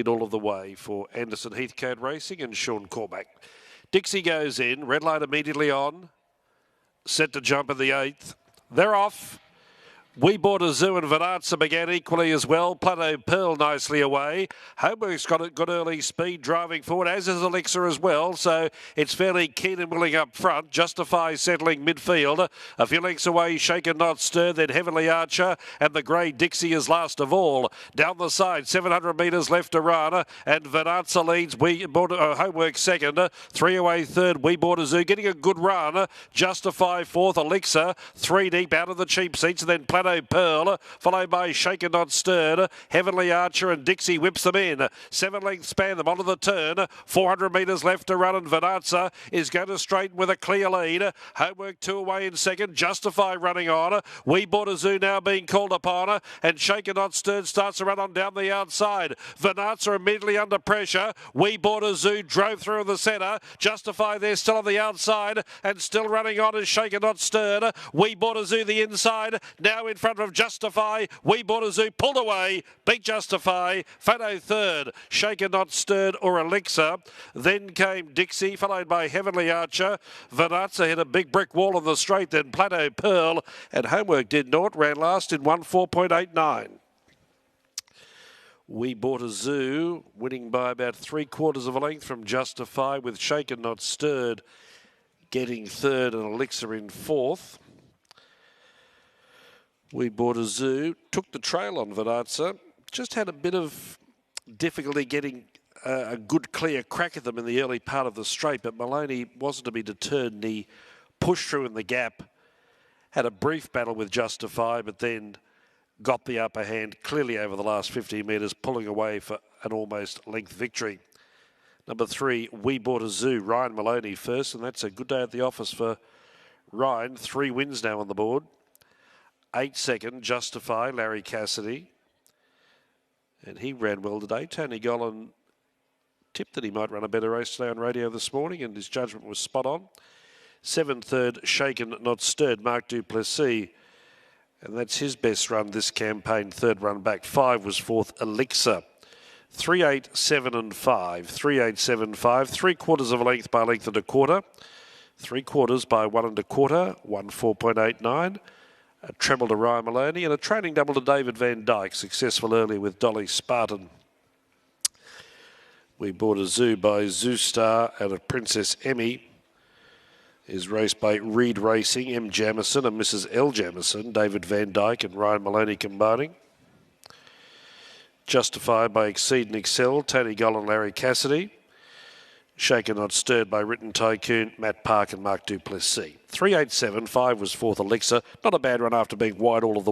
all of the way for Anderson Heathcote Racing and Sean Cormack. Dixie goes in, red light immediately on, set to jump in the 8th. They're off. Weboughtazou and Weboughtazou began equally as well. Plateau Pearl nicely away. Homework's got a good early speed driving forward, as is Elixir as well. So it's fairly keen and willing up front. Justify settling midfield. A few lengths away, Shaken Not Stirred, then Heavenly Archer. And the grey Dixie is last of all. Down the side, 700 metres left to run. And Weboughtazou leads. Homework second. 3 away third. Weboughtazou getting a good run. Justify fourth. Elixir. 3 deep out of the cheap seats. And then Plateau Pearl, followed by Shaken Not Stirred. Heavenly Archer and Dixie whips them in. 7 lengths span them onto the turn. 400 metres left to run, and Weboughtazou is going to straighten with a clear lead. Homework 2 away in second. Justify running on. Weboughtazou now being called upon, and Shaken Not Stirred starts to run on down the outside. Weboughtazou immediately under pressure. Weboughtazou drove through the centre. Justify there still on the outside, and still running on is Shaken Not Stirred. Weboughtazou the inside, now in front of Justify. Weboughtazou pulled away, beat Justify. Photo third, Shaken Not Stirred or Elixir. Then came Dixie, followed by Heavenly Archer. Weboughtazou hit a big brick wall on the straight, then Plateau Pearl. And Homework did naught, ran last in 1:4.89. Weboughtazou winning by about 3/4 of a length from Justify, with Shaken Not Stirred getting third and Elixir in fourth. Weboughtazou took the trail on Weboughtazou. Just had a bit of difficulty getting a good clear crack at them in the early part of the straight, but Maloney wasn't to be deterred, and he pushed through in the gap. Had a brief battle with Justify, but then got the upper hand clearly over the last 50 metres, pulling away for an almost length victory. Number 3, Weboughtazou, Ryan Maloney first, and that's a good day at the office for Ryan. 3 wins now on the board. 8 second, Justify, Larry Cassidy. And he ran well today. Tony Gollan tipped that he might run a better race today on radio this morning, and his judgment was spot on. 7 third, Shaken Not Stirred, Mark Duplessis. And that's his best run this campaign, third run back. 5 was fourth, Elixir. 3, 8, 7 and 5. 3, 8, 7, 5. 3/4 of a length by length and a quarter. 3/4 by 1 1/4. 1:4.89. A treble to Ryan Maloney and a training double to David Van Dyke, successful early with Dolly Spartan. Weboughtazou by Zoostar and a Princess Emmy is raced by Reed Racing, M. Jamison and Mrs. L. Jamison, David Van Dyke and Ryan Maloney combining. Justified by Exceed and Excel, Tony Gollan, Larry Cassidy. Shaken Not Stirred by Written Tycoon, Matt Park and Mark Duplessis. 3, 8, 7, 5 was fourth, Elixir. Not a bad run after being wide all of the